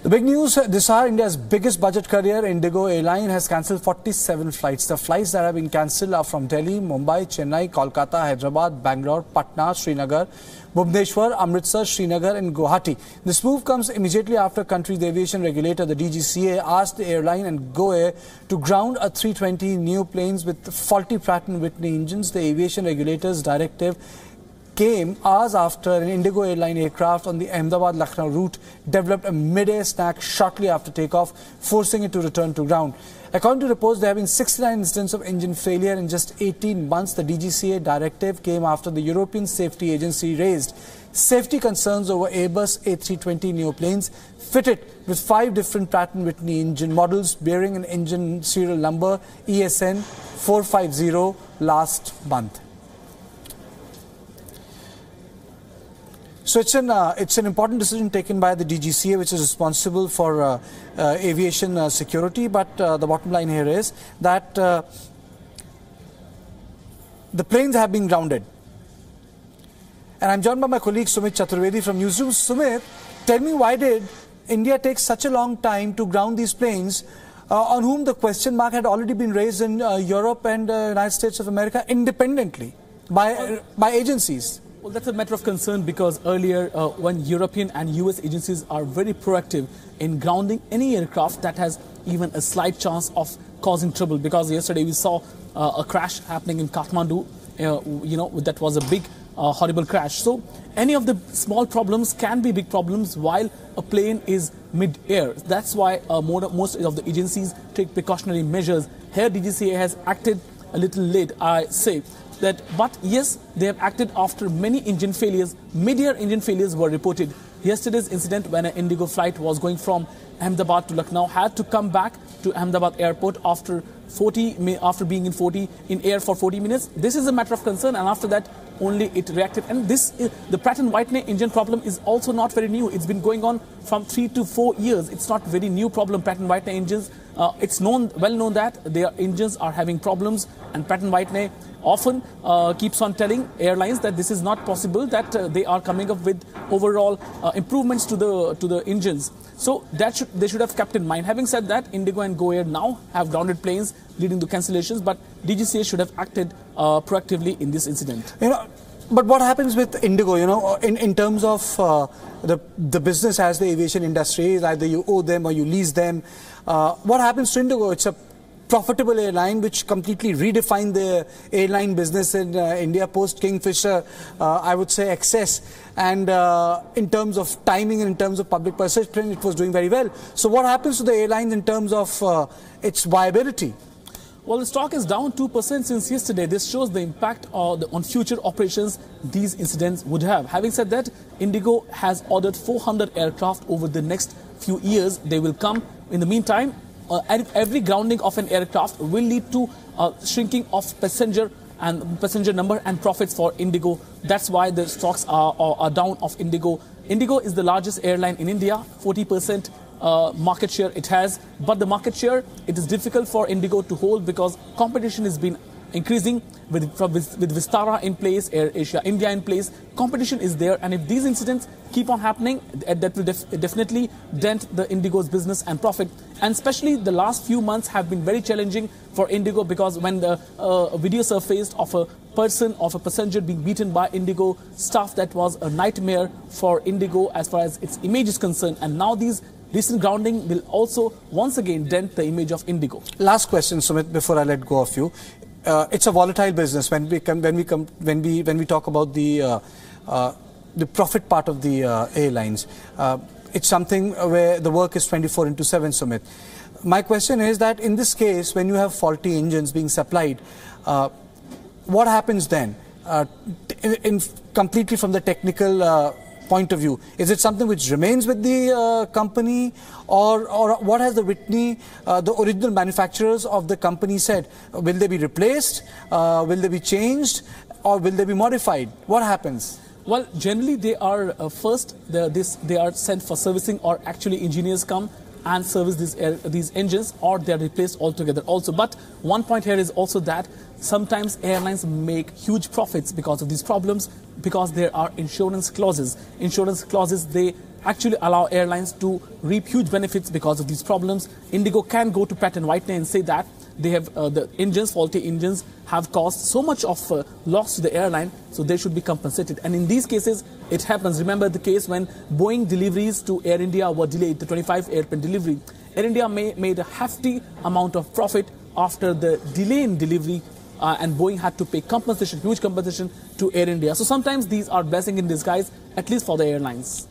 The big news this hour, India's biggest budget carrier, Indigo Airline, has cancelled 47 flights. The flights that have been cancelled are from Delhi, Mumbai, Chennai, Kolkata, Hyderabad, Bangalore, Patna, Srinagar, Bhubaneswar, Amritsar, Srinagar and Guwahati. This move comes immediately after country's aviation regulator, the DGCA, asked the airline and Go Air to ground a 320 neo planes with faulty Pratt & Whitney engines. The aviation regulator's directive came hours after an Indigo Airline aircraft on the Ahmedabad-Lucknow route developed a mid-air snag shortly after takeoff, forcing it to return to ground. According to reports, there have been 69 incidents of engine failure in just 18 months. The DGCA directive came after the European Safety Agency raised safety concerns over Airbus A320 neo planes fitted with 5 different Pratt & Whitney engine models bearing an engine serial number ESN 450 last month. So it's an important decision taken by the DGCA, which is responsible for aviation security. But the bottom line here is that the planes have been grounded. And I'm joined by my colleague Sumit Chaturvedi from Newsroom. Sumit, tell me, why did India take such a long time to ground these planes on whom the question mark had already been raised in Europe and United States of America independently by agencies? Well, that's a matter of concern because earlier when European and US agencies are very proactive in grounding any aircraft that has even a slight chance of causing trouble, because yesterday we saw a crash happening in Kathmandu, that was a big horrible crash. So any of the small problems can be big problems while a plane is mid-air. That's why most of the agencies take precautionary measures. Here DGCA has acted a little late, I say. But yes, they have acted after many engine failures. Mid-air engine failures were reported. Yesterday's incident, when an Indigo flight was going from Ahmedabad to Lucknow, had to come back to Ahmedabad airport after being in air for 40 minutes. This is a matter of concern, and after that only it reacted. And the Pratt & Whitney engine problem is also not very new. It's been going on from 3 to 4 years. It's not very new problem. Pratt & Whitney engines, it's well known that their engines are having problems, and Pratt & Whitney often keeps on telling airlines that this is not possible, that they are coming up with overall improvements to the engines. So they should have kept in mind. Having said that, Indigo and Go Air now have grounded planes, leading to cancellations, but DGCA should have acted proactively in this incident. But what happens with Indigo, in terms of the business as the aviation industry is, either you owe them or you lease them. What happens to Indigo? It's a profitable airline which completely redefined the airline business in India post Kingfisher, I would say, excess. And in terms of timing and in terms of public perception, it was doing very well. So what happens to the airline in terms of its viability? Well, the stock is down 2% since yesterday. This shows the impact on future operations these incidents would have. Having said that, Indigo has ordered 400 aircraft over the next few years. They will come. In the meantime, every grounding of an aircraft will lead to shrinking of passenger number and profits for Indigo. That's why the stocks are down of Indigo. Indigo is the largest airline in India, 40% market share it has, but the market share, it is difficult for Indigo to hold because competition has been increasing with Vistara in place, Air Asia India in place. Competition is there, and if these incidents keep on happening, that will definitely dent the Indigo's business and profit. And especially the last few months have been very challenging for Indigo, because when the video surfaced of a passenger being beaten by Indigo staff, that was a nightmare for Indigo as far as its image is concerned. And now these recent grounding will also once again dent the image of Indigo. Last question, Sumit, before I let go of you. It's a volatile business when we talk about the profit part of the airlines. It's something where the work is 24/7, Sumit. My question is that in this case, when you have faulty engines being supplied, what happens then? Completely from the technical point of view, is it something which remains with the company, or what has the Whitney, the original manufacturers of the company, said? Will they be replaced? Will they be changed, or will they be modified? What happens? Well, generally they are they are sent for servicing, or actually engineers come and service these engines, or they are replaced altogether also. But one point here is also that sometimes airlines make huge profits because of these problems, because there are insurance clauses. Insurance clauses, they actually allow airlines to reap huge benefits because of these problems. Indigo can go to Pratt & Whitney and say that they have the engines, faulty engines, have caused so much of loss to the airline, so they should be compensated. And in these cases, it happens. Remember the case when Boeing deliveries to Air India were delayed, the 25 airplane delivery. Air India made a hefty amount of profit after the delay in delivery, and Boeing had to pay compensation, huge compensation to Air India. So sometimes these are blessing in disguise, at least for the airlines.